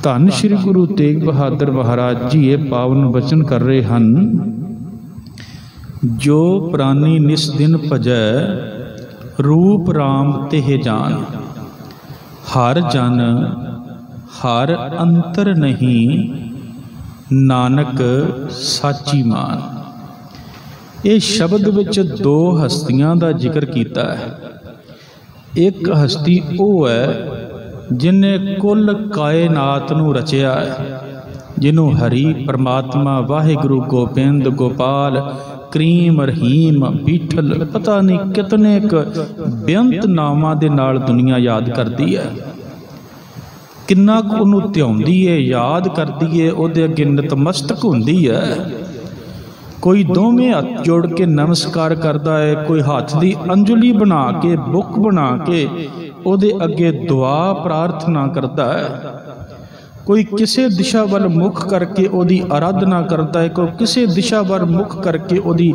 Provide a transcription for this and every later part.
धन श्री गुरु तेग बहादुर महाराज जी ये पावन वचन कर रहे हैं, जो प्राणी निस दिन भजै रूप राम तेह जान, हर जन हर अंतर नहीं, नानक साची मान। ये शब्द विच दो हस्तियां दा जिक्र कीता है। एक हस्ती वो है जिन्हें कुल कायनात नूं रचिया है, जिन्हों हरि परमात्मा वाहिगुरु गोबिंद गोपाल करीम रहीम बीठल पता नहीं कितने बेअंत नामां दे नाल दुनिया याद करती है। किन्ना कुछ उन्होंने ध्याउंदी है, याद करती है, उहदे अगे नतमस्तक हुंदी है। कोई दोवें हथ जोड़ के नमस्कार करता है, कोई हाथ की अंजलि बना के बुक बना के उहदे अगे दुआ प्रार्थना करता है। कोई किसी दिशा वाल मुख करके उहदी आराधना करता है, कोई किसी दिशा वाल मुख करके उहदी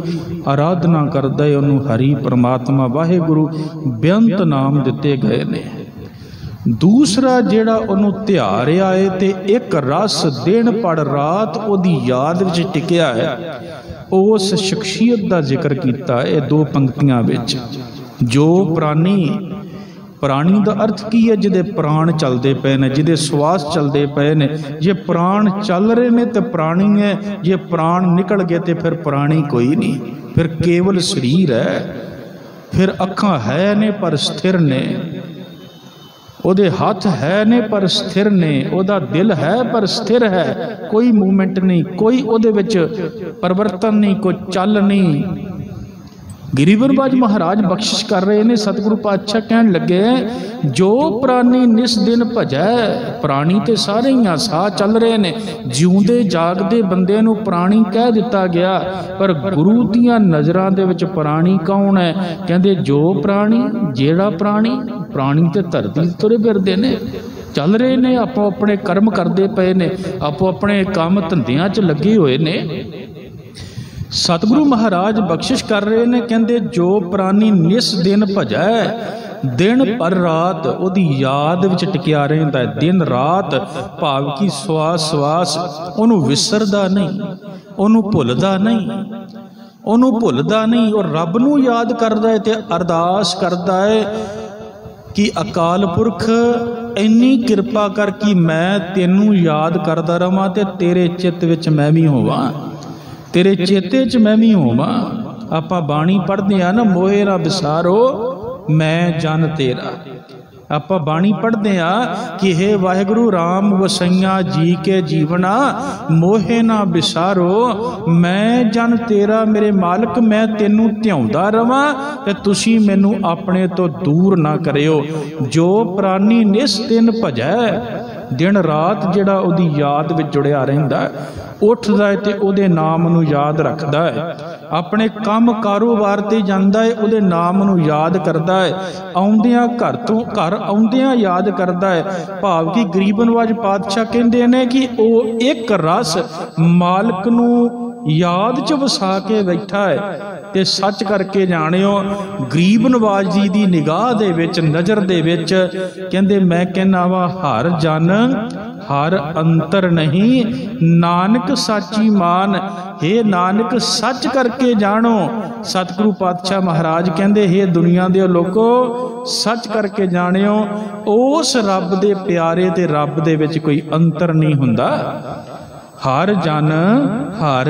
आराधना करता है। उन्होंने हरि परमात्मा वाहिगुरु बेअंत नाम दिते गए ने। दूसरा जिहड़ा उन्होंने ध्यारिया है ते एक रस दिन पड़ रात उहदी याद विच टिकिया है, उस शख्सियत का जिक्र किया है दो पंक्तियां विच। जो प्राणी, प्राणी का अर्थ की है? जिदे प्राण चलते पे ने, जिदे श्वास चलते पे ने। जे प्राण चल रहे ने तो प्राणी है, जे प्राण निकल गए तो फिर प्राणी कोई नहीं, फिर केवल शरीर है। फिर अखां है ने पर स्थिर ने, उहदे हाथ है ने पर स्थिर ने, उहदा दिल है पर स्थिर है, कोई मूवमेंट नहीं, कोई उहदे विच परिवर्तन नहीं, कोई चल नहीं। गिरीवरबाज महाराज बख्शिश कर रहे हैं, सतगुरु पातशाह कहन लगे जो प्राणी निस दिन भजै, प्राणी तो सारे ही आ, साह चल रहे ने, जिउंदे जागदे बंदे नूं प्राणी कह दिता गया, पर गुरु दियां नज़रां दे विच प्राणी कौन है? कहंदे जो प्राणी, जेड़ा प्राणी, प्राणी ते धरती तुरे फिरदे ने, चल रहे ने, आपो अपने कर्म करते पे ने, आपो अपने काम धंधियां च लगे हुए ने। सतगुरु महाराज बख्शिश कर रहे ने, कहते जो प्राणी निस दिन भजै, दिन पर रात उहदी याद विच टिकिया रहिंदा है। दिन रात भाव की श्वास श्वास उहनूं विसरदा नहीं, उहनूं भुलदा नहीं, उहनूं भुलदा नहीं। और रब नूं याद करदा है ते अरदास करदा है कि अकाल पुरख इन्नी किरपा कर कि मैं तेनूं याद करदा रहां ते तेरे चित्त विच मैं भी होवां, तेरे चेते च मैं भी होवां। आपां बाणी पढ़दे आ ना, मोहे ना विसारो मैं जन तेरा। आपां बाणी पढ़दे आ कि हे वाहिगुरु राम वसैया जी के जीवना, मोहे ना विसारो मैं जन तेरा। मेरे मालिक मैं तेनू ध्याउंदा रवां ते तुसीं मैनू अपने तो दूर ना करियो। जो प्राणी निस दिन भजै, दिन रात जिहड़ा उहदी याद विच जुड़िया रहिंदा है, उठदा है ते उहदे नाम नूं याद रखदा है, अपने काम कारोबार ते जांदा है उहदे नाम नूं याद करदा है, आउंदियां घर तो घर आउंदियां याद करदा है। भाव की गरीब नवाज पातशाह कहंदे ने कि ओह एक रस मालक नूं याद च वसा के बैठा है। ते सच करके जानियो गरीब नवाज जी दी निगाह दे विच, नज़र दे विच कहंदे मैं कहना वा हर जन हर अंतर नहीं, नानक साची मान। हे नानक सच करके जानो। सतगुरु पातशाह महाराज कहंदे हे दुनिया दे लोको सच करके जानियो, उस रब दे प्यारे ते रब दे विच कोई अंतर नहीं हुंदा। हर जन हर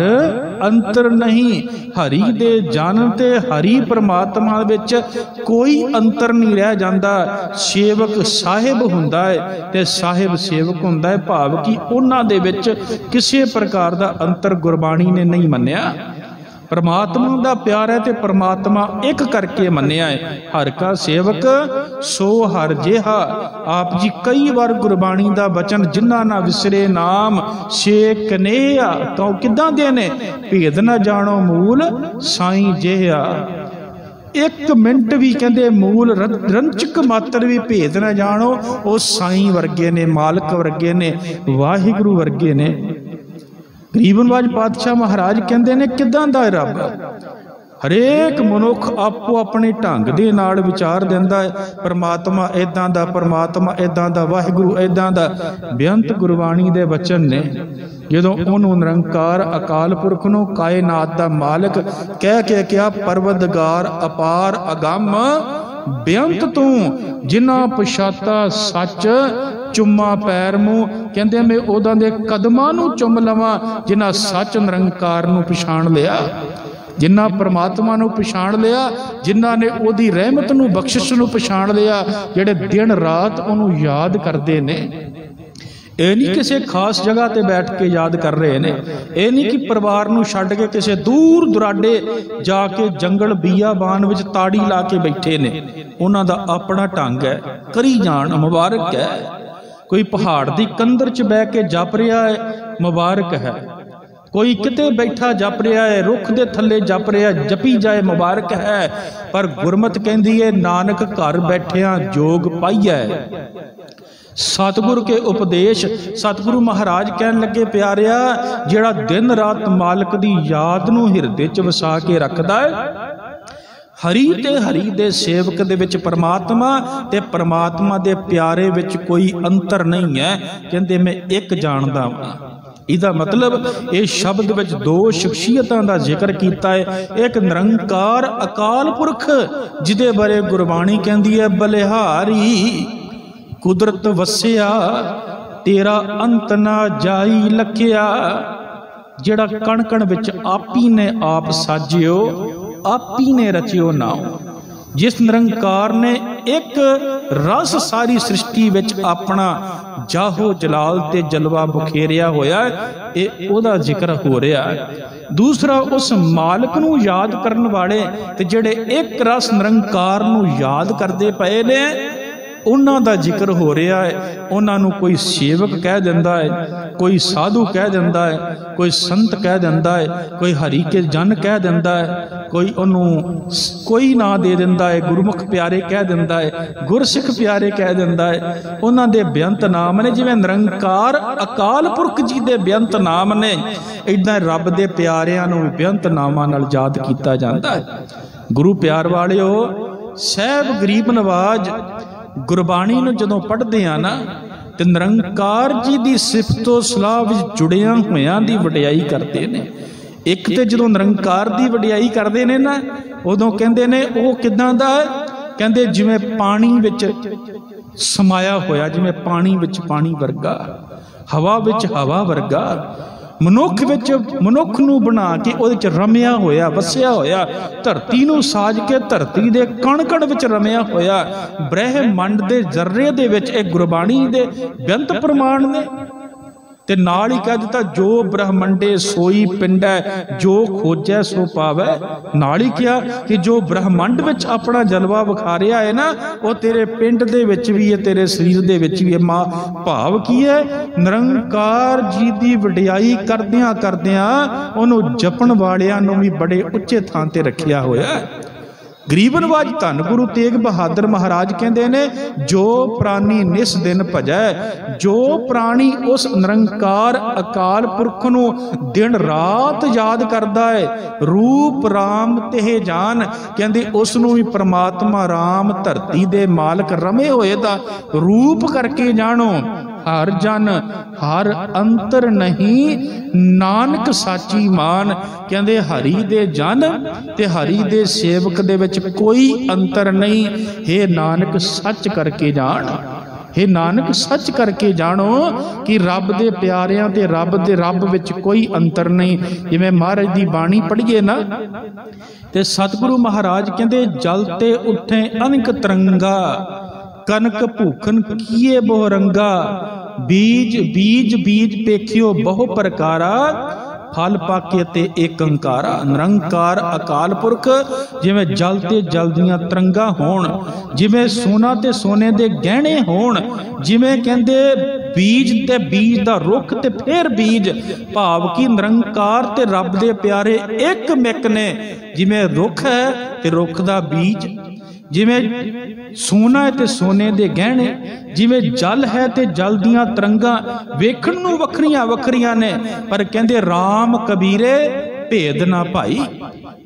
अंतर नहीं, हरि दे जन ते हरि परमात्मा विच कोई अंतर नहीं रह जांदा। सेवक साहिब हुंदा है ते साहिब सेवक हुंदा है। भाव कि उन्हां दे विच किसी प्रकार दा अंतर गुरबाणी ने नहीं मन्निया। परमात्मा दा प्यार है ते परमात्मा एक करके मन्निया है। हर का सेवक सो हर जेहा। आप जी कई बार गुरबाणी दा वचन जिन्ना ना विसरे नाम से कनेहा, तो किदां दे ने भेद ना जानो मूल साईं जेहा। एक मिनट भी कहते मूल रंचक मात्र भी भेद ना जानो, वो साईं वर्गे ने, मालक वर्गे ने, वाहिगुरु वर्गे ने। गरीब नवाज पातशाह महाराज कहते ने किदां दा रब, हरेक मनुख आपो अपने ढंग दे नाल विचार दिंदा है, परमात्मा इदां दा, परमात्मा इदां दा, वाहिगुरू इदां दा। बेअंत गुरबाणी दे वचन ने जदों उहनूं निरंकार अकाल पुरख नूं कायनात दा मालिक कह के क्या, परवतगार अपार अगम बेअंत तू जिन्ना पछाता सच चुम्मा पैर मूँह। कहते मैं उहदां दे कदमां नूं चुम लवां जिन्ना सच निरंकार नूं पछाण लिया, जिन्ना परमात्मा नूं पछाण लिया, जिन्ना ने उहदी रहमत नूं बख्शिश नूं पछाण लिया, जिहड़े दिन रात उहनूं याद करदे ने। ਇਹ नहीं किसी खास जगह ते बैठ के याद कर रहे ने, ये नहीं कि परिवार नूं छड्ड के किसी दूर दुराडे जाके जंगल बियाबान विच ताड़ी ला के बैठे ने। उन्हां दा अपना ढंग है, करी जाण, मुबारक है। कोई पहाड़ दी कंदर च बह के जप रहा है, मुबारक है। कोई किते बैठा जप रहा है, रुख दे थल्ले जप रहा है, जपी जाए, मुबारक है। पर गुरमत कहती है नानक घर बैठिया जोग पाइया। सतगुरु के उपदेश, सतगुरु महाराज कहन लगे प्यारिया, जिहड़ा दिन रात मालिक दी याद नूं हिरदे च वसा के रखदा है, हरी ते हरी दे सेवक दे विच परमात्मा ते परमात्मा दे प्यारे विच कोई अंतर नहीं है। कहंदे मैं एक जानदा वां। इहदा मतलब इस शब्द विच दो शख्सियतां दा जिक्र कीता है। एक निरंकार अकाल पुरख जिहदे बारे गुरबाणी कहंदी है बलिहारी कुदरत वसिया तेरा अंत ना जाई लखिया, जिहड़ा कण कण विच आपी ने आप साजियो, आपी ने रचियो नाओ। जिस निरंकार ने एक रस सारी सृष्टि विच अपना जाहो जलाल ते जलवा बुखेरिया होया, ये ओदा जिक्र हो रहा है। दूसरा उस मालिक नूं याद करन वाले ते जिहड़े एक रस निरंकार नूं याद करदे पए ने, उन्हां दा जिक्र हो रहा है। उन्हां नूं कोई सेवक कह दिंदा है, कोई साधु कह दिंदा है, कोई संत कह दिंदा है, कोई हरि के जन कह दिंदा है, कोई उन्हों कोई ना दे दिंदा है, गुरमुख प्यारे कह दिंदा है, गुरसिख प्यारे कह दिंदा है। उन्हां दे बेअंत नाम ने, जिवें निरंकार अकाल पुरख जी दे बेअंत नाम ने, इदां रब दे प्यारिआं नूं बेअंत नामां नाल याद कीता जांदा है। गुरु प्यार वालिओ, साहिब गरीब नवाज गुरबाणी नूं जदों पढ़दे आ ना, ते निरंकार जी दी सिफतो सलाह विच जुड़िया होयां दी वडियाई करदे ने। एक ते जदों निरंकार दी वडियाई करदे ने ना, उदों कहंदे ने ओह किदां दा है, कहंदे जिवें पानी विच समाया होया, जिवें पानी विच पानी वर्गा, हवा विच हवा वर्गा, मनुख विच मनुख नूं बना के उहदे च रमिया होया, वसिया होया, धरती नूं साज के धरती दे कण कण विच रमिया होया, ब्रह्मंड दे जर्रे दे विच एक गुरबाणी दे बेअंत प्रमाण ने। ते नाल ही कह दिता जो ब्रह्मंडे सोई पिंडै, जो खोजै सो पावै। नाल ही कहा कि जो ब्रह्मंड विच अपना जलवा विखारिया है ना, वो तेरे पिंड दे विच भी है, तेरे शरीर दे विच भी है। मां भाव की है, निरंकार जी दी वडियाई करदियां करदियां उहनूं जपण वालियां नूं भी बड़े उच्चे थां ते रखिया होया। गरीब नवाज धन गुरु तेग बहादुर महाराज कहते ने, जो प्राणी निस दिन भजै, जो प्राणी उस निरंकार अकाल पुरख नूं दिन रात याद करदा है, रूप राम तेह जान, कहते उस नूं भी परमात्मा राम धरती दे मालक रमे होए दा रूप करके जानो। हर जन हर अंतर नहीं, नानक साची मान, कहते हरि दे जन ते हरि दे सेवक दे विच कोई अंतर नहीं। हे नानक सच करके जान, हे नानक सच करके जानो कि रब दे प्यारियां ते रब विच कोई अंतर नहीं। जिवें महाराज दी बाणी पढ़िए ना, ते सतगुरु महाराज कहते जल ते उठे अनक तरंगा, कनक भूखन किए बहु रंगा, बीज बीज बीज पेखियो बहु प्रकारा, फल पाके ते एक अंकारा। निरंकार अकाल पुरख जिवें जल ते जल दियां तरंगा होण, जिवें सोना ते सोने दे गहने होण, जिवें कहंदे बीज ते बीज दा रुख ते फिर बीज, भाव की निरंकार ते रब दे प्यारे एक मिक ने। जिवें रुख है ते रुख दा बीज, जिवें सोना है ते सोने दे गहने, जिवें जल है ते जल दियां तरंगा वेखण नूं वखरियां वखरियां ने, पर कहंदे राम कबीरे भेद ना भाई।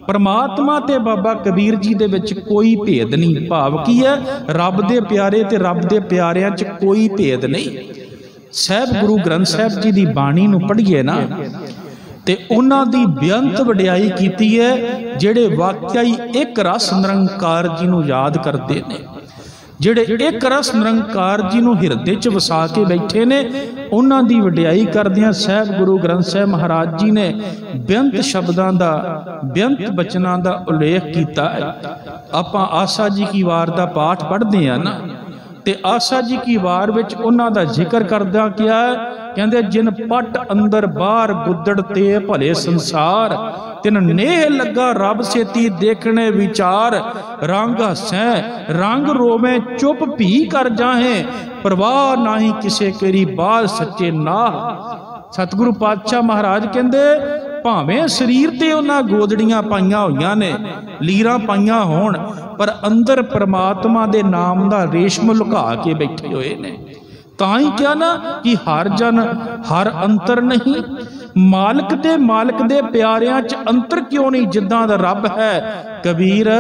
परमात्मा ते बाबा कबीर जी दे विच कोई भेद नहीं। भाव की है, रब दे प्यारे ते रब दे प्यारिਆਂ च कोई भेद नहीं। साहिब गुरु ग्रंथ साहिब जी दी बाणी नूं पढ़िए ना ते उन्हां दी बेअंत वडियाई कीती है, जिहड़े वाकई एक रस निरंकार जी नूं याद करदे ने, जिहड़े एक रस निरंकार जी नूं हिरदे च वसा के बैठे ने, उन्हां दी वडियाई करदियां साहिब गुरु ग्रंथ साहिब महाराज जी ने बेअंत शब्दां दा, बेअंत बचनां दा उल्लेख कीता है। आपां आसा जी की वार दा पाठ पढ़दे आ ना, ते आसा जी की वार विच उन्हां दा जिक्र करदा किया है, कहंदे जिन पट अंदर बाहर गुद्दड़ ते भले संसार, तिन नेह लगा रब सेती देखने विचार, रंग हसै रंग रोवे चुप भी कर जाहे, परवाह नाही किसे केरी बात सच्चे ना। सतगुरु पातशाह महाराज कहंदे भावें शरीर ते उन्हां गोदड़ियां पाईयां होईयां ने, लीरां पाईयां होण, पर अंदर परमात्मा दे नाम दा रेशम लुका के बैठे होए ने। तां ही क्या ना कि हर जन हर अंतर नहीं, मालक दे प्यारियां च अंतर क्यों नहीं, जिद्दां दा रब है कबीर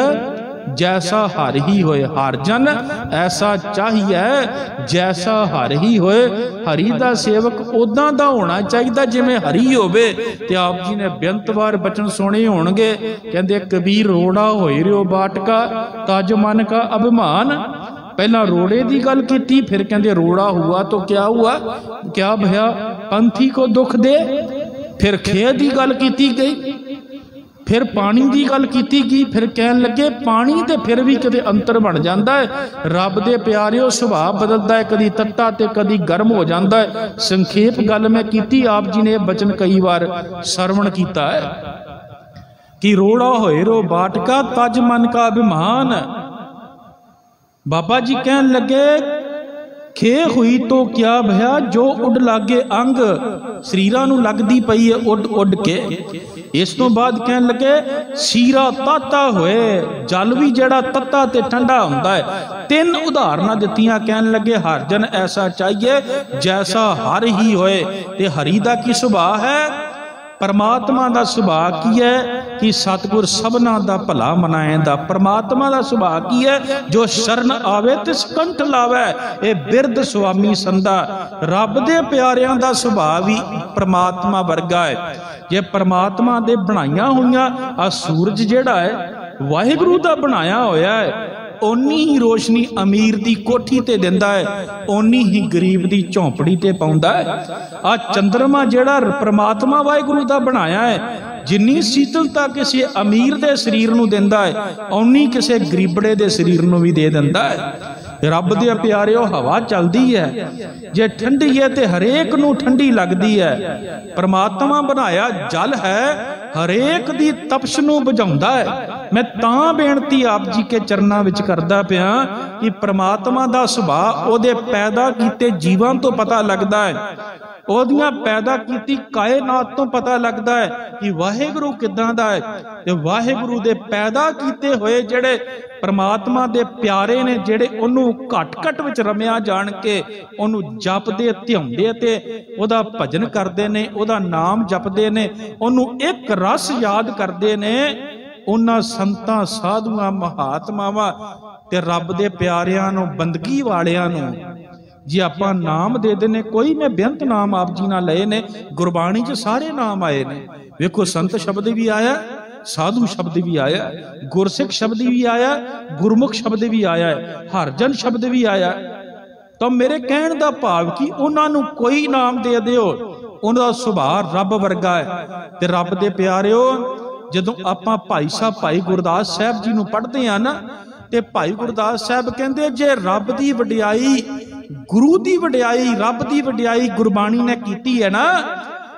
जैसा हर ही होए, हर जन ऐसा चाहिए जैसा हर ही होए। हरि दा सेवक उदां दा होना चाहिए जिवें हरि होवे। ते आप जी ने बेअंत वार बचन सुने होणगे, कहंदे कबीर रोड़ा होए रियो बाटका, तज मन का अभिमान। पहला रोड़े की गल की, फिर कहते रोड़ा हुआ तो क्या हुआ, क्या भया पंथी को दुख दे। फिर खेत की गल की गई, फिर पानी की गल की गई, फिर कहन लगे पानी तो फिर भी कदे अंतर बन जाता है। रब दे प्यारिओ सुभाव बदलता है, कदी तत्ता ते कदी गर्म हो जाता है। संखेप गल मैं की, आप जी ने बचन कई बार सरवण किया है कि रोड़ा होए रो बाटका, तज मन का अभिमान। बाबा जी कहन लगे खे हुई तो क्या भया, जो उड़ लागे अंग, शरीरां नूं लगदी पई है उड़ उड़ के। इस तो बाद कहन लगे सीरा ताता होए, जल भी जड़ा तत्ता ते ठंडा हुंदा है। तीन उदाहरणां दित्तियां, कहन लगे हर जन ऐसा चाहिए जैसा हर ही होए। ते हरि दा की सुभाव है, परमात्मा दा सुभाव की है कि सतगुर सबना दा भला मनाएंदा। परमात्मा दा सुभाव की है, जो शरण आवे तिस कंठ लावे, ये बिरद स्वामी संदा। रब दे प्यारियां दा सुभाव भी परमात्मा वर्गा है। जे परमात्मा दे बनाइया हुईयां आ सूरज जिहड़ा है वाहिगुरु दा बनाया होया है, ओनी ही रोशनी अमीर दी कोठी ते दिंदा है, ओनी ही गरीब दी झोंपड़ी ते पाउंदा है। आ चंद्रमा जिहड़ा परमात्मा वाहिगुरु दा बनाया है, जिन्नी शीतलता किसी अमीर दे शरीर नूं दिंदा है, ओनी किसी गरीबड़े दे शरीर नूं भी दे दिंदा है। रब दे प्यारिओ हवा चलदी है, जे ठंडी है ते हरेक नूं ठंडी लगदी है। परमात्मा बनाया जल है, हरेक दी तपश नूं बुझाउंदा है। मैं तां बेनती आप जी के चरनां विच करदा पिया कि परमात्मा दा सुभाव ओदे पैदा कीते जीवां तो पता लगदा है, ओदियां पैदा कीती कायनात तो पता लगदा है कि वाहिगुरु किदां दा है। ते वाहिगुरु दे पैदा कीते होए जेड़े परमात्मा दे प्यारे ने, जेड़े ओनू घट घट विच रमिया जान के ओनू जपदे ध्याउंदे ते ओदा भजन करदे ने, ओदा नाम जपदे ने, ओनू एक रस याद करदे ने, उन्हां संतां साधुआं महात्मावां ते रब दे प्यारिआं नूं, बंदगी वालिआं नूं जे आपां नाम दे देने। कोई मैं बेअंत नाम आप जी नाल लए ने, गुरबाणी च सारे नाम आए ने। वेखो संत शब्द भी आया, साधु शब्द भी आया, गुरसिख शब्द भी आया, गुरमुख शब्द भी आया है, हरजन शब्द भी आया। तो मेरे कहण दा भाव कि उन्हां नूं कोई नाम दे दिओ, उन्हां दा सुभाव रब वर्गा है। ते रब दे प्यारिओ, जदों आपां भाई साहब भाई गुरदास साहब जी नूं पढ़दे आ ना, ते भाई गुरदास साहब कहंदे जे रब दी वडियाई, गुरु दी वडियाई, रब दी वडियाई गुरबाणी ने कीती है ना,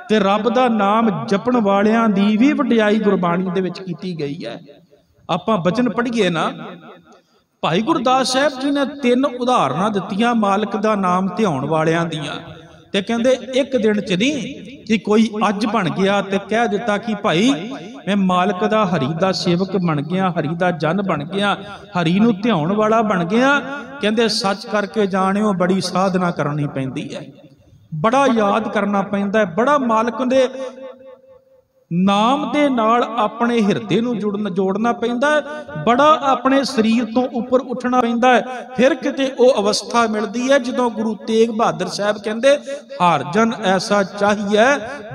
ते रब दा नाम जपण वालियां दी भी वडियाई गुरबाणी दे विच कीती गई है। आपां बचन पढ़िए ना, भाई गुरदास साहब जी ने तीन उदाहरणां दित्तियां मालक दा नाम ध्याउण वालियां दियां। ते कहंदे एक दिन च नहीं कि कोई अज बन गया ते कह दिता कि भाई मैं मालक दा हरि दा सेवक बन गया, हरि दा जन बन गया, हरि नूं ध्याउण वाला बन गया। कहंदे सच करके जाणिओ बड़ी साधना करनी पैंदी है, बड़ा याद करना पैंदा है, बड़ा मालक दे नाम दे नाल अपने हिरदे नूं जोड़ना पैंदा है, बड़ा अपने शरीर तो उपर उठना पैंदा है। फिर किते वो अवस्था मिलती है जदों गुरु तेग बहादुर साहब कहंदे हर जन ऐसा चाहिए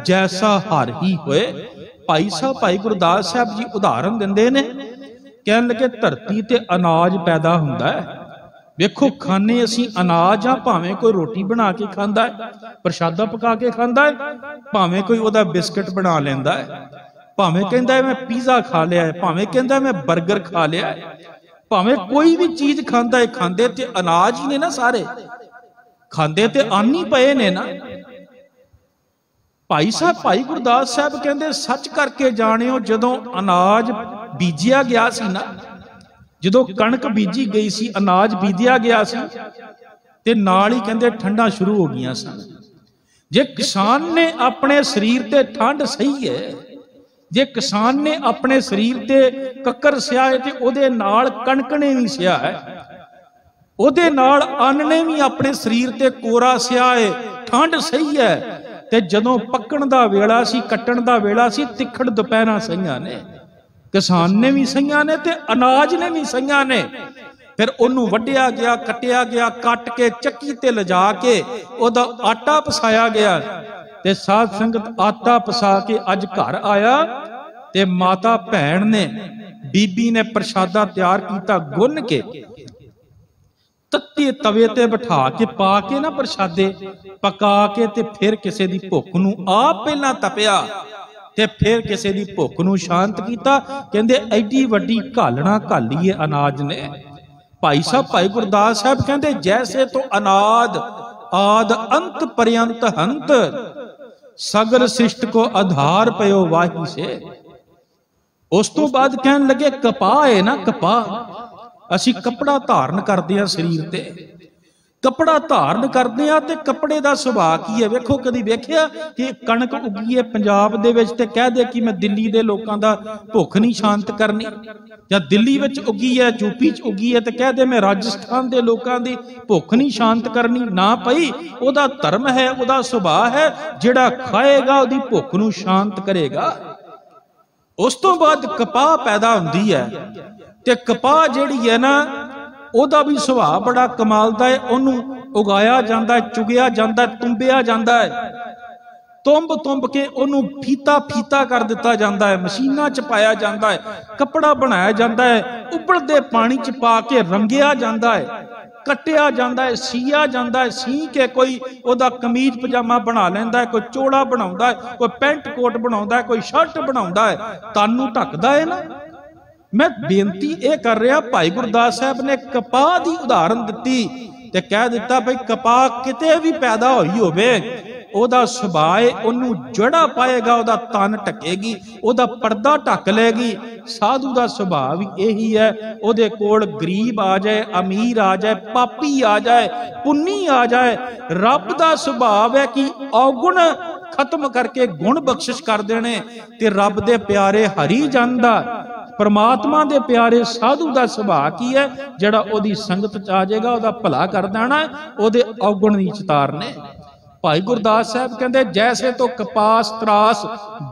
जैसा हर ही होए। भाई साहब भाई गुरदास साहब जी उदाहरण दिंदे ने, कहन लगे धरती ते अनाज पैदा हुंदा है। वेखो खाने असी अनाज आ, भावें कोई रोटी बना के खांदा है, प्रशादा पका के खांदा है, भावें कोई ओदा बिस्किट बना लेंदा है, भावें कहंदा है मैं पिज़्ज़ा खा लिया है, भावें कहंदा है मैं बर्गर खा लिया है, भावें कोई भी चीज खांदा है। खांदे ते अनाज ही ने ना, सारे खांदे ते अन्न ही पए ने ना। भाई साहब भाई गुरदास साहब कहंदे सच करके जाणियो, जदों अनाज बीजिया गया सी ना, जदों कणक बीजी गई सी, अनाज बीजिया गया सी ते नाल ही कहंदे ठंडा शुरू हो गईयां सन। जे किसान ने अपने शरीर ते ठंड सही है, जे किसान ने अपने शरीर ते कक्कर सिया है ते ओदे नाल कणक ने भी सिया है, ओदे नाल अन्न ने भी अपने शरीर ते कोरा सिया है, ठंड सही है। ते जदों पक्कण दा वेला सी, कट्टण दा वेला सी, तिखड़ दुपहरां सहीयां ने, किसान ने भी सहीयां ने ते अनाज ने भी सहीयां ने। फिर ओनू वड्डिया गया, कटिया गया, कट के चक्की ते लिजा के ओदा आटा पसाया गया। ते साध संगत आटा पसा के अज घर आया ते माता भैन ने, बीबी ने प्रशादा तैयार किया, गुन के तत्ते तवे ते बिठा के पा के ना प्रशादे पका के ते फिर किसी दी भुख नूं आप पहला तपिया ते फिर किसी दी भुख नूं शांत कीता। कहंदे एडी वड्डी घालना घाली है अनाज ने। भाई साहब भाई गुरदास साहब कहंदे जैसे तो अनाद आद अंत पर्यंत हंत, सगर शिष्ट को आधार पयो वाही से। उस तो बाद कहन लगे कपा है ना, कपा असी कपड़ा धारण करते हैं शरीर ते, कपड़ा धारण करते हैं ते कपड़े का सुभाव की है। वेखो कदी वेखिया कि कणक उगी है पंजाब दे विच ते कह दे कि मैं दिल्ली दे लोकां दा भुख नहीं शांत करनी, या दिल्ली विच उगी है यूपी च उगी है ते कह दे मैं राजस्थान दे लोकां दी भुख नहीं शांत करनी। ना पई, ओदा धर्म है, ओदा सुभाव है, जिहड़ा खाएगा ओदी भुख नूं शांत करेगा। उस तो बाद कपाह पैदा हुंदी है ते कपाह जिहड़ी है ना ओदा भी सुभाव बड़ा कमाल दा है। ओनू उगाया जांदा है, चुगिया जांदा है, तुंबिया जांदा है, तुंब तुंब के ओनू फीता फीता कर दिता जांदा है, मशीनां च पाया जांदा है, कपड़ा बनाया जांदा है, उबलदे पानी च पा के रंगिया जांदा है, कटिया जांदा है, सीया जांदा है, सी के कोई ओदा कमीज पजामा बना लैंदा है, कोई चोड़ा बनाउंदा है, कोई पैंट कोट बनाउंदा है, कोई शर्ट बनाउंदा है, तानू ढकदा है ना। मैं बेनती यह कर रहा, भाई गुरदास साहब ने कपाह की उदाहरण दी ते कह दिता भाई कपाह किते भी पैदा होई होवे, ओदा सुभाव ओनू जड़ा पाएगा, ओदा तन ढकेगी, ओदा पर्दा ढक लेगी। साधु दा सुभाव भी यही है, ओदे कोल गरीब आ जाए, अमीर आ जाए, पापी आ जाए, पुन्नी आ जाए, रब दा सुभाव है कि औगुण खत्म करके गुण बख्शिश कर देने। ते रब दे प्यारे हरि जन दा, परमात्मा दे प्यारे साधु दा सुभाव की है, जिहड़ा ओदी संगत च आ जाएगा ओदा भला कर देना, ओदे औगुण नहीं चितारने। भाई गुरदास साहब कहते जैसे तो कपास त्रास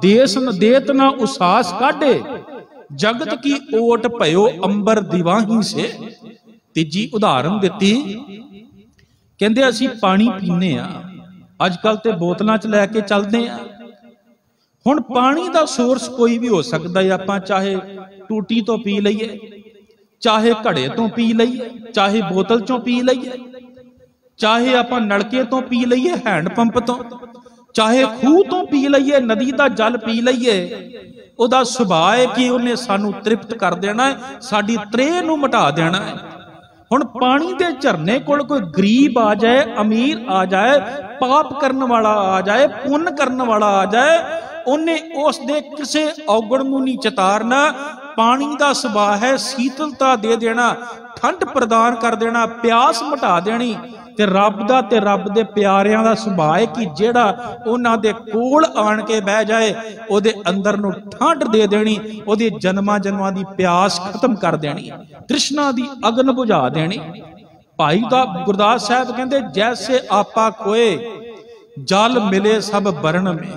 देश नदेत ना उसास काढ़े, जगत की ओट भयो अंबर दिवाही से। तीजी उदाहरण दिती, कहते असी पानी पीने आ, अजकल ते बोतलों च लैके चलते हैं। हुण पानी का सोर्स कोई भी हो सकता है, आपां चाहे टूटी तो पी लईए, चाहे घड़े तो पी लईए, चाहे बोतल चों पी लईए, चाहे आपां नलके तो पी लईए, हैंड पंप तो, चाहे खूह तो पी लईए, नदी का जल पी लईए। उहदा सुभाव है कि उन्हें सानू तृप्त कर देना है, साडी त्रेह नूं मिटा देना है। हुण पानी दे झरने कोल कोई गरीब आ जाए, अमीर आ जाए, पाप करने वाला आ जाए, पुण्य करने वाला आ जाए, उन्हें उस दे किसे औगण नूं नहीं चितारना। पानी का सुभाव है शीतलता दे देना, ठंड प्रदान कर देना, प्यास मिटा देनी। ते रब दा ते रब दे प्यारियां दा सुभाव है कि जेड़ा उन्हां दे कोल आण के बह जाए, ओदे अंदर नूं ठंड दे देनी, ओदे जन्मां जन्मां दी प्यास खत्म कर देनी, तृष्णा दी अगन बुझा देनी। भाई दा गुरदास साहब कहंदे जैसे आपा खोए जल मिले सब बरन में,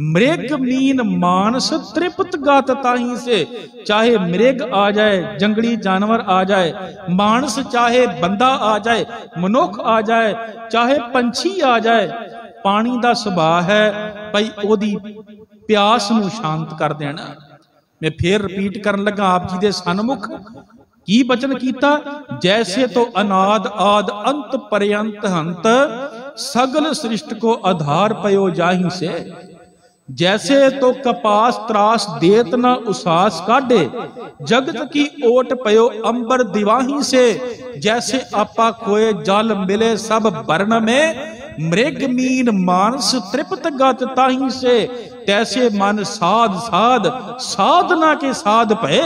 मृग मीन मानस तृप्त गात ताही से। चाहे मृग आ जाए, जंगली जानवर आ जाए, मानस चाहे बंदा आ जाए, मनुख आ जाए, चाहे पंछी आ जाए, पानी दा सुभाव है भाई ओदी प्यास नूं शांत कर देना। मैं फिर रिपीट करन लगा आप जी दे सन्मुख की बचन कीता, जैसे तो अनाद आद अंत पर्यंत हंत, सगल सृष्टि को आधार पयो जाहि से। जैसे तो कपास त्रास देत न उसास काढ़े, जगत की ओट पयो अंबर दिवाही से। जैसे आपा कोय जल मिले सब बरन में, मृग मीन मानस तृप्त गत ताही से। तैसे मन साध साध साधना के साध पे।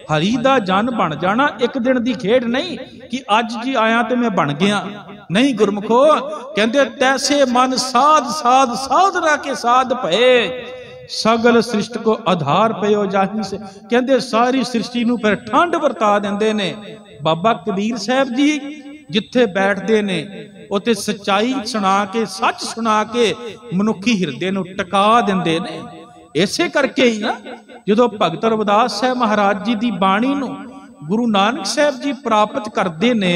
हरी दा जन बन जाना एक दिन दी खेड नहीं कि अज जी आया तो मैं बन गया, नहीं गुरमुखो। कहते तैसे मन साध साध साधना के साध पे, सगल सृष्टि को आधार पयो जाही से। कहते सारी सृष्टि नूं फिर ठंड वरता देंदे ने। बाबा कबीर साहब जी जिथे बैठते ने उत्थे सच्चाई सुना के, सच सुना के मनुखी हिरदे नूं टका दिंदे ने। इसे करके ही ना जो भगत रविदास साहब महाराज जी की बाणी नूं गुरु नानक साहब जी प्राप्त करते ने,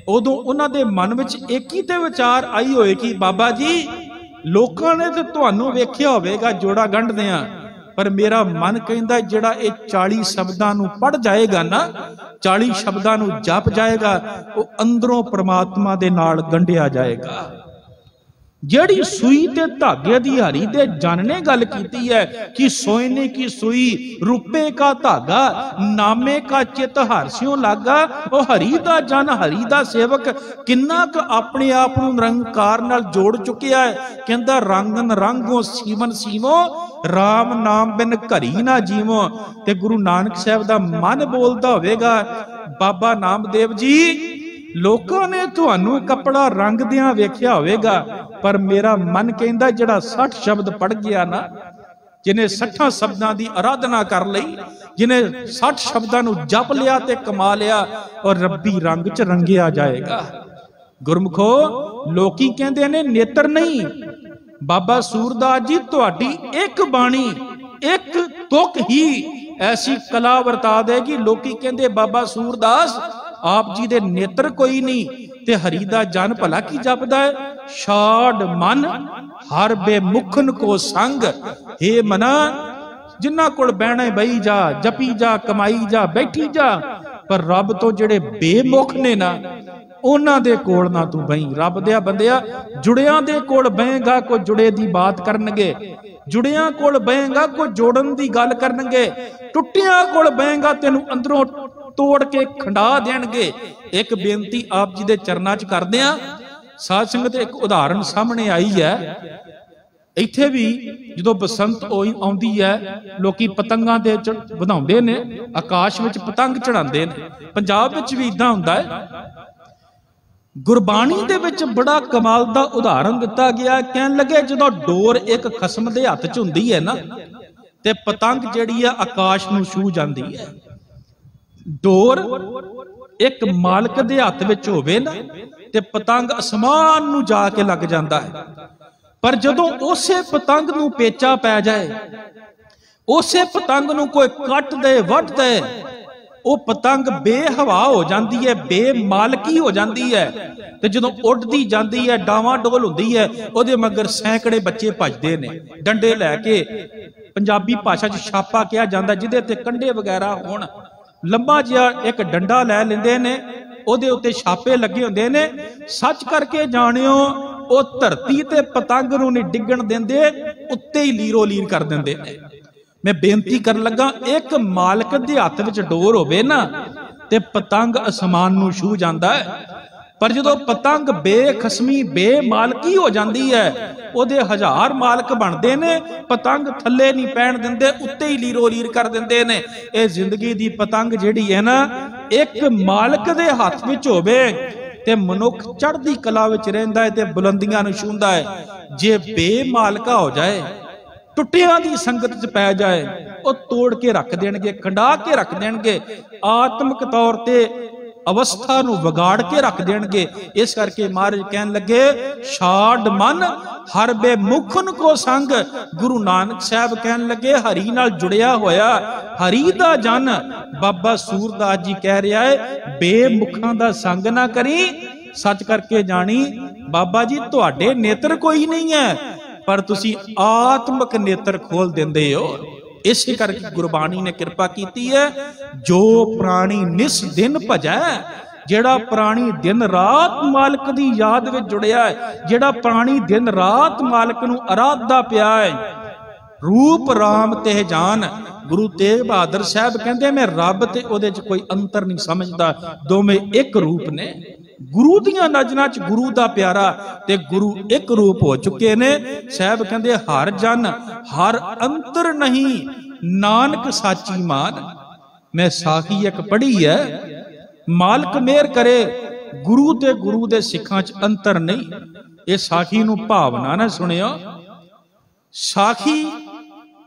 उदों उन्हां दे मन विच एक ही ते विचार आई होए कि बाबा जी लोकां ने तो तुहानूं वेखिया होवेगा जोड़ा गंढदिआं, पर मेरा मन कहंदा जिहड़ा ये 40 शब्दां नूं पढ़ जाएगा ना, 40 शब्दां नूं जप जाएगा, वो अंदरों परमात्मा दे नाल गंढिया जाएगा। जेड़ी सुई ते धागे दी हरी दे जन ने गल कीती है कि सोने की सुई रुपए का धागा, नामे का चित हरस्यों लागा। वो हरी दा जन, हरी दा सेवक किन्ना क अपने आप नूं निरंकार नाल जोड़ चुकिया है। कहंदा रंगन रंगो सीवन सीवो, राम नाम बिन घरी ना जीवो। ते गुरु नानक साहब दा मन बोलदा होवेगा, बाबा नामदेव जी लोकां ने तुहानूं कपड़ा रंगदियां वेखिया होवेगा, पर मेरा मन कहंदा जिहड़ा 60 शब्द पढ़ गया ना, जिन्हें 60 शब्दां दी आराधना कर लई, जिन्हें 60 शब्दां नूं जप लिया ते कमा लिया, और रब्बी रंग च रंगिया जाएगा। गुरमुखो लोकी कहंदे ने नेत्र नहीं, बाबा सूरदास जी तुहाडी एक बाणी एक तुक ही ऐसी कला वरता देगी। लोकी कहंदे बाबा सूरदास आप जी दे नेत्र कोई नहीं, ते हरी दा जन भला की जपदा है। छाड़ मन हर बेमुखन को संग, हे मना जिन्ना कोल बहना बही जा, जपी जा, कमाई जा, बैठी जा, पर रब तो जेड़े बेमुख ने ना उन्हां दे कोल ना तू बही। रब दिया बंदिया जुड़ियां दे कोल बहेगा को जुड़े दी बात करनगे, जुड़ियां कोल बहेगा को जोड़न दी गल करनगे, टुटियां कोल बहेगा तेनू अंदरों तोड़ के खंडा देणगे। एक बेनती आप जी दे चरनां च करदे आ। साध संगत एक उदाहरण सामने आई है। इत्थे भी जो बसंत आउंदी है लोकी पतंगां दे ਵਧਾਉਂਦੇ ने, आकाश विच पतंग चढ़ाते ने। पंजाब विच भी इदां हुंदा है। गुरबाणी दे विच बड़ा कमाल दा उदाहरण दिता गया। कहन लगे जो डोर एक खसम दे हत्थ च हुंदी है ना, ते पतंग जिहड़ी है आकाश नूं छू जांदी है। डोर एक मालक दे हत्थ विच होवे ना, ते पतंग आसमान नूं जाके लग जांदा है। पर जदों उसे पतंग नूं पेचा पै जाए, उसे पतंग नूं कोई कट दे वट दे, वो पतंग बेहवा हो जाती है, बेमालकी हो जाती है। ते जदों उड़दी जाती है, डावां डोल हुंदी है, उहदे मगर सैकड़े बच्चे भजदे ने डंडे लैके। पंजाबी भाषा च छापा कहा जाता, जिहदे ते कंडे वगैरह होण, लंबा जिहा एक डंडा लै लैंदे ने, उहदे उत्ते छापे लगे हुंदे ने। सच करके जाणियो वो धरती ते पतंग नूं नहीं डिगण देंदे, उत्ते ही लीरो लीर कर दिंदे ने। मैं बेनती कर लगा, एक मालक दे हत्थ विच डोर होवे ना, ते पतंग आसमान नूं छू जांदा है। पर जदों पतंग बेखसमी बेमालकी हो जाती है, उहदे 1000 मालक बनते ने, पतंग थले नहीं पैण दिंदे, उत्ते ही लीरो लीर कर दिंदे ने। ये जिंदगी दी पतंग जिहड़ी है ना, एक मालक दे हत्थ विच होवे ते मनुख चढ़दी कला विच रहिंदा है ते बुलंदियां नूं छूंदा है। जे बेमालका हो जाए, टुटियां दी संगत च पै जाए, वो तोड़ के रख देणगे, खंडा के रख देणगे। आत्मक तौर ते अवस्था नूं विगाड़ के रख देणगे। इस करके महाराज कहन लगे छाड़ मन हर बेमुखन को संग। गुरु नानक साहब कहन लगे हरि नाल जुड़िया होया हरि दा जन। बाबा सूरदास जी कह रहा है बेमुखां दा संग ना करी। सच करके जानी बाबा जी तुहाडे नेत्र कोई नहीं है पर तुसी आत्मक नेत्र खोल देंदे हो। इस करके गुरबाणी ने कृपा की है। जो प्राणी निस दिन भजै, जेड़ा प्राणी दिन रात मालक दी याद विच जुड़िया है, जेड़ा प्राणी दिन रात मालक नूं आराधदा पिया है, रूप राम ते जान। गुरु तेग बहादुर साहब कहंदे मैं रब ते ओदे च कोई अंतर नहीं समझदा, दोवें एक रूप ने। गुरु दियां नजरां च गुरु दा प्यारा ते गुरु एक रूप हो चुके ने। साहब कहंदे हर जन हर अंतर नहीं नानक साची मान। मैं साखी एक पढ़ी है, मालक मेहर करे गुरु ते गुरु दे सिखां च अंतर नहीं। ये साखी नूं भावना ना सुनियो। साखी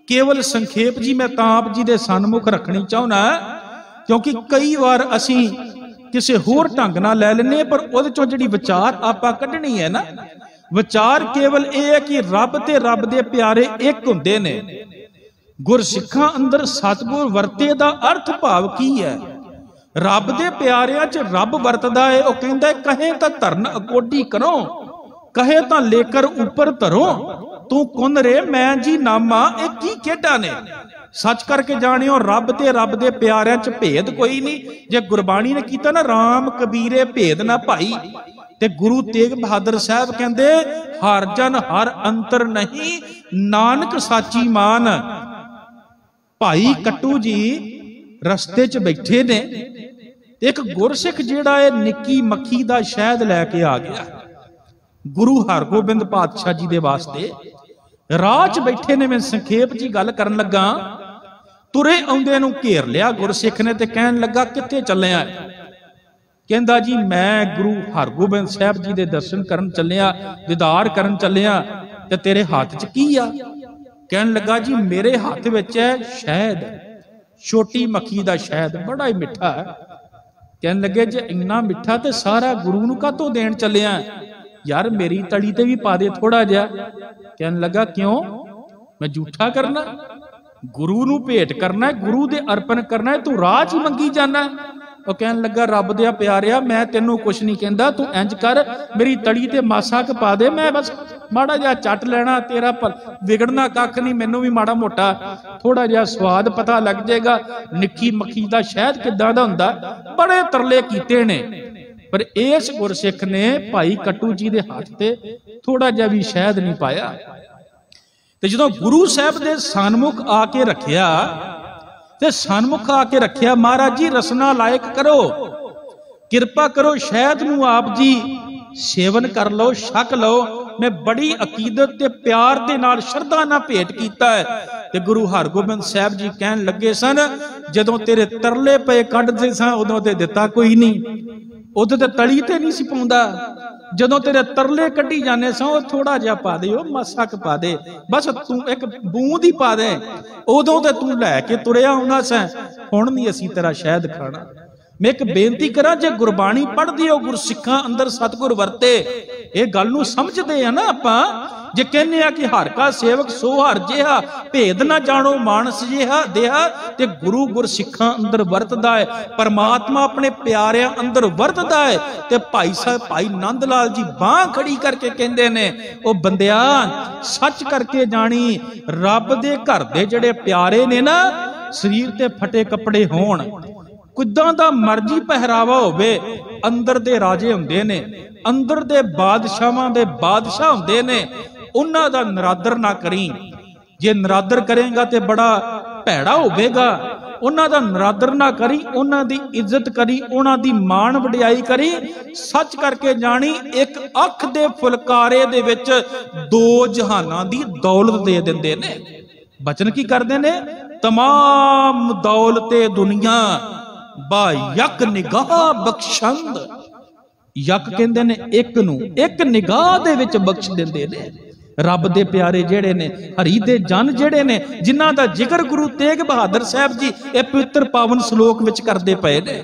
केवल संखेप जी मैं तां आप जी दे सन्मुख रखनी चाहुंदा क्योंकि कई बार असीं किसी होर ढंग नाल लै लैने पर उहदे चों जिहड़ी विचार आपां कढणी है ना, विचार केवल यह है कि रब ते रब दे प्यारे एक हुंदे ने। गुरसिखां अंदर सतगुर वरते दा अर्थ भाव की है? रब दे प्यारियां च रब वरतदा है। वह कहंदा है कहे तां धरन अकोडी करो, कहे तां लेकर ऊपर धरो, तू कुन रे मैं जी नामा। ये की खेडा ने? सच करके जानियो रब ते रब दे प्यारियां च भेद कोई नहीं। जे गुरबाणी ने कीता ना राम कबीरे भेद ना भाई, ते गुरु तेग बहादुर साहब कहंदे हर जन हर अंतर नहीं नानक साची मान। भाई कट्टू जी रस्ते च बैठे ने, एक गुरसिख जिहड़ा है निक्की मक्खी दा शहद लैके आ गया गुरु हरगोबिंद पातशाह जी दे वास्ते। राह च बैठे ने, मैं संखेप जी गल करन लगा, तुरे आउंदे नूं घेर लिया गुरसिख ने ते कहन लगा कित्थे चलिया? कहंदा जी मैं गुरु हरगोबिंद साहब जी दे दर्शन करन चलिया, दीदार करन चलिया, ते तेरे हाथ च की आ? कहन लगा जी मेरे हाथ विच है शहद, छोटी मक्खी दा शहद, बड़ा ही मिठा है। कहन लगे जे इन्ना मिठा ते सारा गुरु नूं कातों देण चलिया? यार मेरी तड़ी ते भी पा दे थोड़ा जिहा। कहन लगा क्यों? मैं झूठा करना? गुरु नूं भेंट करना है, गुरु दे अर्पण करना है, तू राह च मंगी जाना? वो कहन लगा रब दे प्यारिया मैं तेनों कुछ नहीं कहंदा, तू इंज कर मेरी तड़ी ते मासा क पा दे, मैं बस माड़ा जिहा चट लेना, तेरा विगड़ना कख नहीं, मैनू भी माड़ा मोटा थोड़ा जिहा स्वाद पता लग जाएगा निक्की मक्खी दा शहद किदां दा हुंदा। बड़े तरले कीते ने पर इस गुरसिख ने भाई कट्टू जी दे हाथ ते थोड़ा जिहा भी शहद नहीं पाया। ते जदों गुरु साहब दे सन्मुख आके रखिया ते सन्मुख आके रखिया महाराज जी रसना लायक करो, किरपा करो शहद नूं आप जी सेवन कर लो, छक लो। मैं बड़ी अकीदत ते प्यार दे नाल श्रद्धा नाल भेंट कीता है। ते गुरु हरगोबिंद साहब जी कहन लगे सन जदों तेरे तरले पे कढदे सन उदों ते दिता कोई नहीं, उदों ते तली ते नहीं सी पाउंदा। जदों तेरे तरले कड्ढी जाने सो थोड़ा जिहा पा दे, मासा क पा दे, बस तू एक बूंद ही पा दे, उदों ते तू लैके तुरिया आउंदा सैं, हुण नहीं असीं तेरा शहद खाना। मैं एक बेनती करा जे गुरबाणी पढ़दी हो गुरसिखां अंदर सतगुर वरते, ये गल नूं समझदे आ ना आपां। जे कहने आ कि हर का सेवक सो हर जिहा, भेद ना जानो मानस जिहा देहा, ते गुरु गुरसिखां अंदर वरतदा है, परमात्मा अपने प्यारिਆਂ अंदर वरतदा है। ते भाई साहब भाई नंद लाल जी बांह खड़ी करके कहंदे ने ओ बंदिया सच करके जानी रब दे घर दे जिहड़े प्यारे ने ना, शरीर ते फटे कपड़े होण, किदां दा मर्जी पहरावा होवे, अंदर दे राजे हुंदे ने, अंदर दे बादशाहां दे बादशाह हुंदे ने, उन्हां दा नरादर ना करी। जे नरादर करेगा ते बड़ा भैड़ा होवेगा। उन्हां दा नरादर ना करी, उन्हां दी इज्जत करी, उन्हां दी मान वडियाई करी। सच करके जानी एक अख दे फुलकारे दे विच दो जहानां दी दौलत दे दिंदे ने। बचन की करदे ने? तमाम दौलते दुनिया बा यक निगाह बख्शंद। यक कहंदे ने एक नूं, एक निगाह दे विच बख्श दिंदे ने। रब दे प्यारे जेड़े ने, हरि दे जन जेड़े ने, जिन्हां दा जिक्र गुरु तेग बहादुर साहब जी ए पवित्र पावन श्लोक विच करदे पए ने।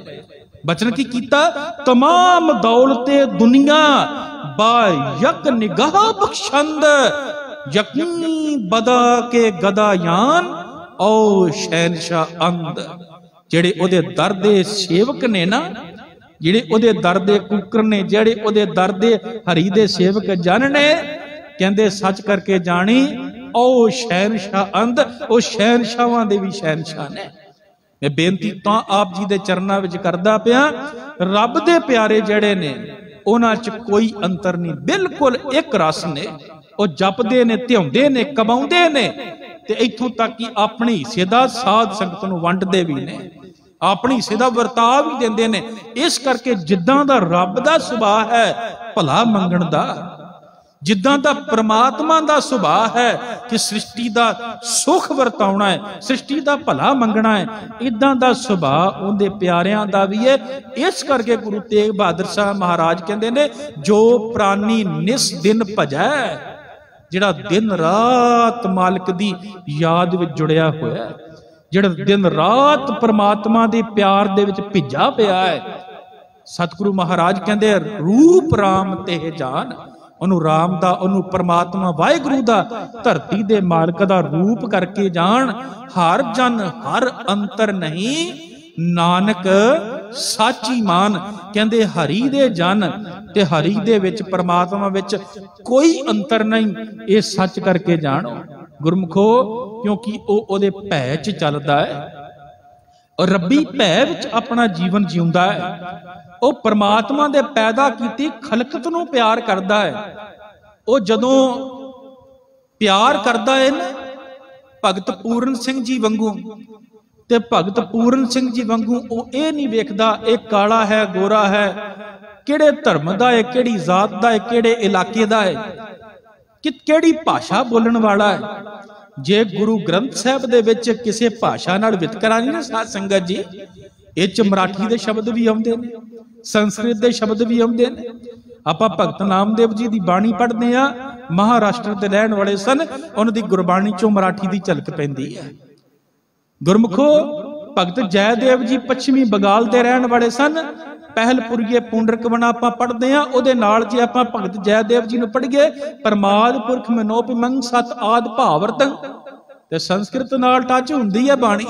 बचन की कीता, तमाम दौलते दुनिया बा यक निगाह बख्शंद, यकीन बदा के गदा यान ओ शहनशाह अंद। जेड़े ओदे दर दे सेवक ने ना, जेड़े ओदे दर दे कुकर ने, जेड़े ओदे दर दे हरी दे सेवक जन ने, कहंदे सच करके जानी ओ शहनशाह अंद, ओ शहनशाहां दे भी शहनशाह ने। मैं बेनती तां आप जी दे चरनां विच करदा पिया, रब दे प्यारे जड़े ने उन्हां च कोई अंतर नहीं, बिल्कुल एक रस ने। वो जपदे ने, ध्याउंदे ने, कमाउंदे ने, ते इत्थों तक कि अपने हिस्से दा साध संगत नूं वंडदे भी ने, अपने हिस्से दा वर्ताव भी देंदे ने। इस करके जिद्दां दा रब दा सुभाव है भला मंगण दा, जिद्दां दा परमात्मा दा सुभाव है कि सृष्टि दा सुख वरताउणा है, सृष्टि दा भला मंगना है, इदां दा सुभाव उनके प्यारियां दा भी है। इस करके गुरु तेग बहादुर साहब महाराज कहते ने, जो प्राणी निस दिन भजै, जिहड़ा दिन रात मालिक दी याद विच जुड़िया होया, जिहड़ा दिन रात परमात्मा दे प्यार दे विच भिजा पिया है। सतगुरु महाराज कहते रूप राम ते जान, ਉਹਨੂੰ राम दा, ਉਹਨੂੰ परमात्मा वाहिगुरु दा, धरती दे मालिक दा रूप करके जान। हर जन हर अंतर नहीं, नानक साची मान। कहंदे हरि दे जन ते हरि दे विच परमात्मा विच कोई अंतर नहीं, ये सच करके जानो गुरमुखो, क्योंकि ਉਹ ਉਹਦੇ ਭੈ ਚ ਚੱਲਦਾ ਹੈ और रब्बी भै विच अपना जीवन जीउंदा है। वो परमात्मा दे पैदा कीती खलकत नूं प्यार करदा है। वो जदों प्यार करदा है ना भगत पूरन सिंह जी वांगू, ते भगत पूरन सिंह जी वांगू वो ये नहीं वेखदा ये काला है गोरा है, किहड़े धर्म दा है, किहड़ी जात दा है, किहड़े इलाके दा है, कि किहड़ी भाषा बोलण वाला है। जे गुरु ग्रंथ साहब दे विच किसी भाषा नाल वितकरा नहीं ना साध संगत जी, इह च मराठी दे शब्द भी आउंदे ने, संस्कृत दे शब्द भी आउंदे ने। आपां भगत नामदेव जी दी बाणी पढ़दे आ, महाराष्ट्र दे रहण वाले सन, उन्हां दी गुरबाणी चों मराठी दी झलक पैंदी है। गुरमुखो भगत जयदेव जी पश्चिमी बंगाल दे रहण वाले सन, पहलपुरीए पुंडरक बना आपां पढ़दे आ, उहदे नाल जे आपां भगत जयदेव जी नूं पढ़ीए परमाद पुरख मनोपिमंग सत आद भावरतंग, ते संस्कृत नाल टच हुंदी है बाणी।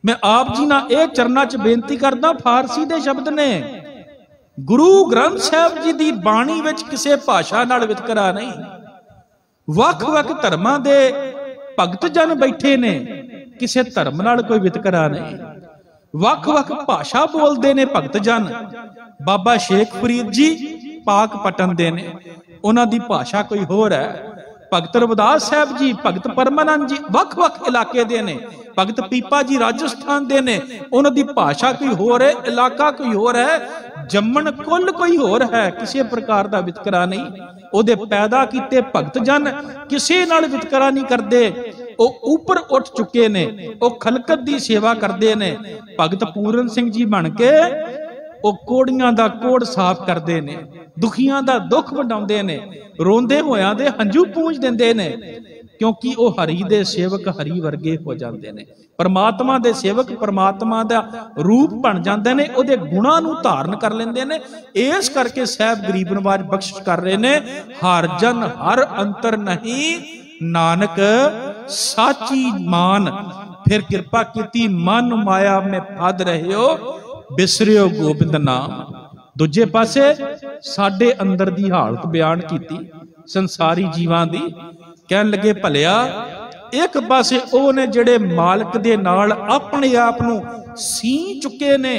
मैं आप जी नाल इह चरनां च बेनती करदा, फारसी दे शब्द ने, गुरु ग्रंथ साहब जी दी बाणी विच किसी भाषा नाल वितकरा नहीं। वख-वख धर्मां दे भगत जन बैठे ने, किसी धर्म नाल कोई वितकरा नहीं। वख-वख भाषा बोलते ने भगत जन। बाबा शेख फरीद जी पाक पटन दे ने, उन्हां दी भाषा कोई होर है। भगत रविदास साहब जी, भगत परमानंद जी वख-वख इलाके दे ने। भगत पीपा जी राजस्थान दे ने, उन्हां दी भाषा कोई होर है, इलाका कोई होर है, जम्मन कुल कोई होर है, किसी प्रकार का वितकरा नहीं। उहदे पैदा कीते भगत जन किसी नाल वितकरा नहीं करते, ऊपर उठ चुके ने, खलकत की सेवा करते ने। भगत पूरन सिंह जी बन के कोड़ियां दा कोड़ साफ करते ने, दुखियां दा दुख वंडाउंदे ने, रोंदे होयां दे हंझू पूंज देंदे ने, क्योंकि वो हरि दे सेवक हरि वर्गे हो जाते हैं। परमात्मा दे सेवक परमात्मा दा रूप बन जाते हैं, उहदे गुणां नूं धारण कर लेंदे ने। इस करके साहब गरीब नवाज बख्शिश कर रहे ने, हर जन हर अंतर नहीं, नानक साची मान। फिर कृपा कीती मन माया में फद रहे हो, बिसरियो गोबिंद नाम। दूजे पासे साडे अंदर दी हालत बयान कीती संसारी जीवां दी। कहन लगे भलिया एक पासे ਉਹ ਨੇ ਜਿਹੜੇ ਮਾਲਕ ਦੇ ਨਾਲ ਆਪਣੇ ਆਪ ਨੂੰ ਸੀ ਚੁੱਕੇ ਨੇ,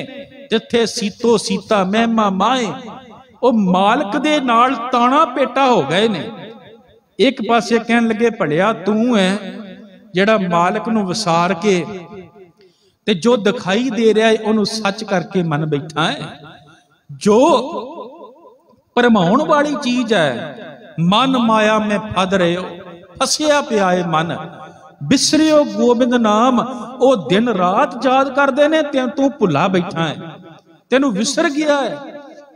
ਜਿੱਥੇ ਸੀਤੋ ਸੀਤਾ ਮਹਿਮਾ ਮਾਏ, ਉਹ ਮਾਲਕ ਦੇ ਨਾਲ ਤਾਣਾ ਪੇਟਾ ਹੋ ਗਏ ਨੇ। ਇੱਕ ਪਾਸੇ ਕਹਿਣ ਲੱਗੇ ਭਲਿਆ ਤੂੰ ਹੈ ਜਿਹੜਾ ਮਾਲਕ ਨੂੰ ਵਿਸਾਰ ਕੇ ਤੇ ਜੋ ਦਿਖਾਈ ਦੇ ਰਿਹਾ ਹੈ ਉਹਨੂੰ ਸੱਚ ਕਰਕੇ ਮੰਨ ਬੈਠਾ ਹੈ। ਜੋ ਭਰਮਾਉਣ ਵਾਲੀ ਚੀਜ਼ ਹੈ, ਮਨ ਮਾਇਆ में फद रहे हो, फसिया पिया है मन, बिसरियो गोबिंद नाम। ओ दिन रात याद करते ने, तू भुला बैठा है, तेनू विसर गया है।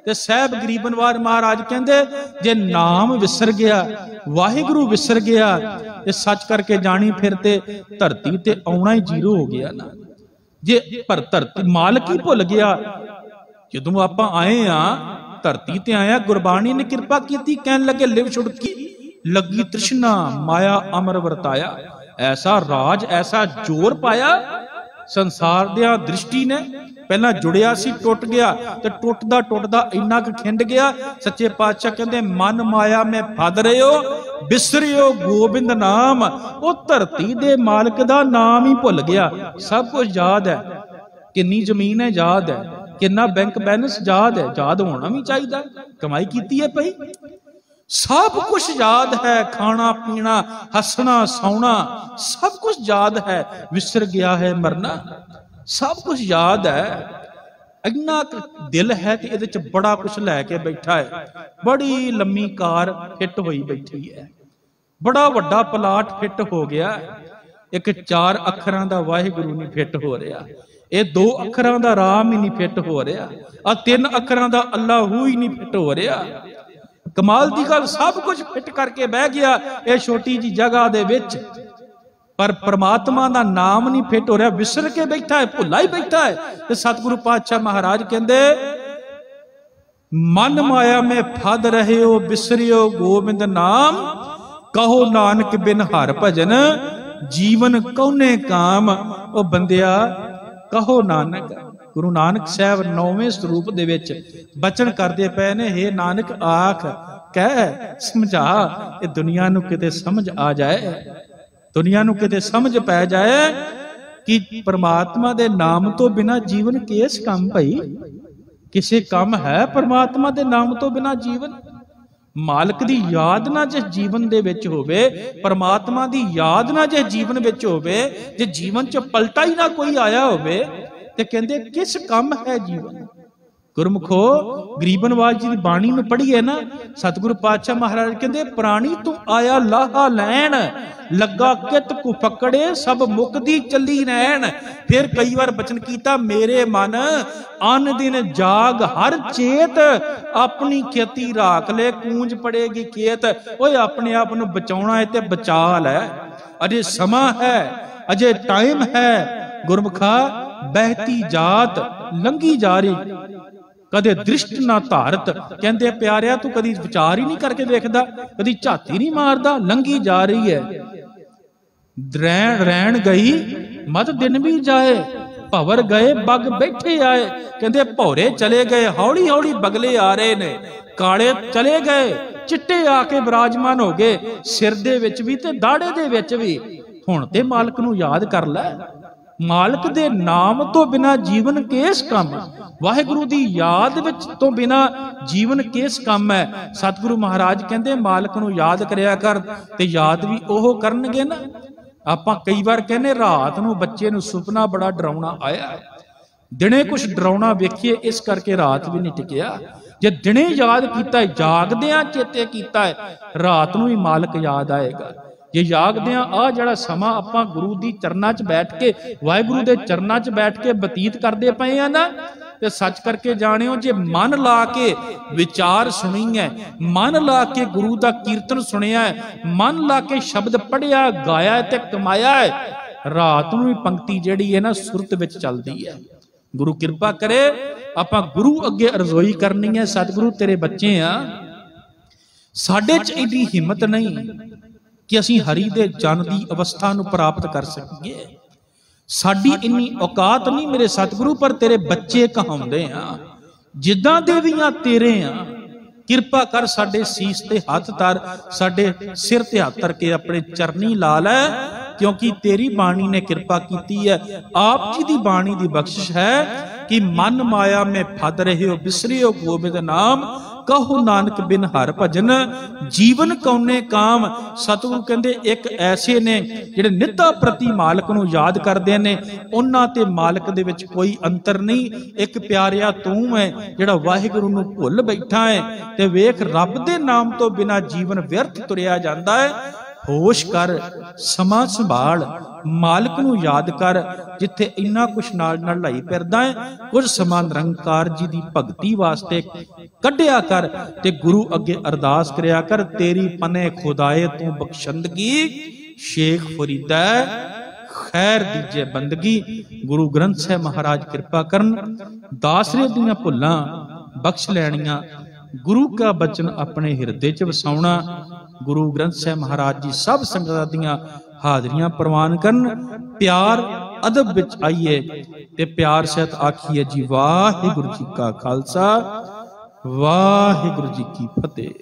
ते साहब गरीब नवाज महाराज कहते जे नाम विसर गया, वाहिगुरु विसर गया, ये सच करके जानी फिर ते धरती ते आउणा ही जीरो हो गया ना। जे पर धरती मालिक ही भुल गया जदों आपां आए धरती ते आया, गुरबाणी ने कृपा की, कहन लगे लिव छुड़की लगी तृष्णा माया अमर वरताया। ऐसा राज ऐसा जोर पाया संसार दिया दृष्टि ने। पहला जुड़िया सी टुट गया, तो टुटदा टुटदा इन्ना क खिंड गया। सच्चे पातशाह कहते मन माया में फद रहे हो, बिसरियो गोबिंद नाम। वो धरती दे मालिक दा नाम ही भुल गया। सब कुछ याद है, किन्नी जमीन है याद है, किन्ना बैंक बैलेंस याद है, याद होना भी चाहिए, कमाई की है भाई, सब कुछ याद है, खाना पीना हसना सौना सब कुछ याद है, विसर गया है मरना, सब कुछ याद है। इन्ना दिल है कि इहदे च बड़ा कुछ लैके बैठा है। बड़ी लम्मी कार फिट होई बैठी है, बड़ा वड्डा प्लाट फिट हो गया। एक 4 अखरां दा वाहिगुरू नहीं फिट हो रहा, ये 2 अखरां दा राम ही नहीं फिट हो रहा, आ 3 अखरां दा अल्लाहू ही नहीं फिट हो रहा। कमाल दी गल, सब कुछ फिट करके बह गया ये छोटी जी जगह दे विच, पर परमात्मा दा नाम नहीं फिट हो रहा, विसर के बैठा है, भुला ही बैठा है। ते सतगुरु पातशाह महाराज कहंदे मन माया में फद रहे हो, बिसरियो गोबिंद नाम। कहो नानक बिन हर भजन, जीवन कौने काम। ओ बंदिया कहो नानक। गुरु नानक साहब 9वें स्वरूप दे विच बचन करदे पए ने, हे नानक आख कह समझा, ये दुनिया नूं किते समझ आ जाए, दुनिया नूं किते समझ पै जाए कि परमात्मा दे नाम तो बिना जीवन किस काम भाई, किसे काम है परमात्मा दे नाम तो बिना जीवन। मालिक दी याद ना जिस जीवन दे विच होवे, परमात्मा दी याद ना जिस जीवन विच होवे, जे जीवन च पलटा ही ना कोई आया होवे, ते कहंदे किस काम है जीवन। गुरमुखो गरीब नवाज जी की बाणी में पढ़िए ना, सतगुरु पातशाह महाराज कहते प्राणी तू आया लाहा लैन, लगा कित को पकड़े सब मुकदी चली रैन। फिर कई बार बचन कीता मेरे मन अन दिन जाग हर चेत, अपनी खेती राख ले कूंज पड़ेगी खेत। ओए अपने आप नूं बचाउणा है ते बचा लै, अजे समा है, अजे टाइम है। गुरमुखा बहती जात लंघी जा रही, कदे दृष्ट ना धारत। कहते प्यारिया तू कदी विचार ही नहीं करके देखदा, कदी झाती नहीं मारदा, लंघी जा रही है। रैन रैन गई मत दिन भी जाए, भवर गए बग बैठे आए। कहते भौरे चले गए हौली हौली बगले आ रहे ने, काले चले गए चिट्टे आके विराजमान हो गए, सिर दे विच भी ते दाड़े दे विच भी। हुण ते मालक नूं याद कर लै, मालक दे नाम तो बिना जीवन किस काम, वाहिगुरु दी याद विच तो बिना जीवन किस काम है। सतगुरु महाराज कहंदे मालक नूं याद करया कर ते याद भी ओह करनगे ना। आपां कई बार कहने रात नूं बच्चे नूं सुपना बड़ा डरावना आया है, दिने कुछ डरावना वेखिए इस करके रात भी नहीं टिकिया। जे दिने याद कीता है, जागदियां चेते कीता है, रात नूं ही मालक याद आएगा। जे जागदियां आ जिहड़ा समा आपां गुरु दी चरनां च बैठ के, वाहिगुरु दे चरनां च बैठ के बतीत करदे पए आ ना, ते सच करके जानियो जे मन ला के विचार सुनी है, मन ला के गुरु दा कीर्तन सुनिया है, मन ला के शब्द पढ़िया गाया ते कमाया है, रात नूं ही पंक्ति जिहड़ी है ना सुरत विच चलदी है। गुरु किरपा करे आपां गुरु अगे अरज़ोई करनी है, सतगुरु तेरे बच्चे आ, साडे च इहदी हिम्मत नहीं कि असीं हरि दे जन दी अवस्था नूं प्राप्त कर सकीए। साडी इन्नी औकात नहीं मेरे सतगुरु, पर तेरे बच्चे कहाउंदे आ, जिद्दां दे वी आ तेरे आ। किरपा कर साडे सीस ते हथ धर, साडे सिर ते हथ धर के अपने चरनी ला लै, क्योंकि तेरी बाणी ने किरपा कीती है। आप जी दी बाणी दी बख्शिश है कि मन माया में फद रहे हो, बिसरियो गोबिंद नाम। कहो नानक बिन हर भजन, जीवन कौने काम। सतगुरु कहंदे एक ऐसे ने जिहड़े नित्ता प्रति मालक नूं याद करदे ने, उन्हां ते मालक दे विच कोई अंतर नहीं। एक प्यारिया तूं है जिहड़ा वाहिगुरू नूं भुल बैठा है, ते वेख रब दे नाम तो बिना जीवन व्यर्थ तुरिया जांदा है। होश कर, समा संभाल, मालक नूं याद कर, जिथे इन्ना कुछ नाल नाल लाई फिरदा है, कुछ समा निरंकार जी दी भगती वास्ते कढ़िया कर, ते गुरु अगे अरदास करया कर, तेरी पने खुदाए तू बख्शंदगी शेख फरीदा खैर दीजे बंदगी। गुरु ग्रंथ साहिब महाराज कृपा करन, दासरे दीयां भुल्लां बख्श लैणियां, गुरु का बचन अपने हिरदे च वसाउणा। गुरु ग्रंथ साहिब महाराज जी सब संगतां दीयां हाजरियां प्रवान करन। प्यार अदब विच आइए ते प्यार सहित आखिए जी वाहिगुरु जी का खालसा वाहिगुरु जी की फतेह।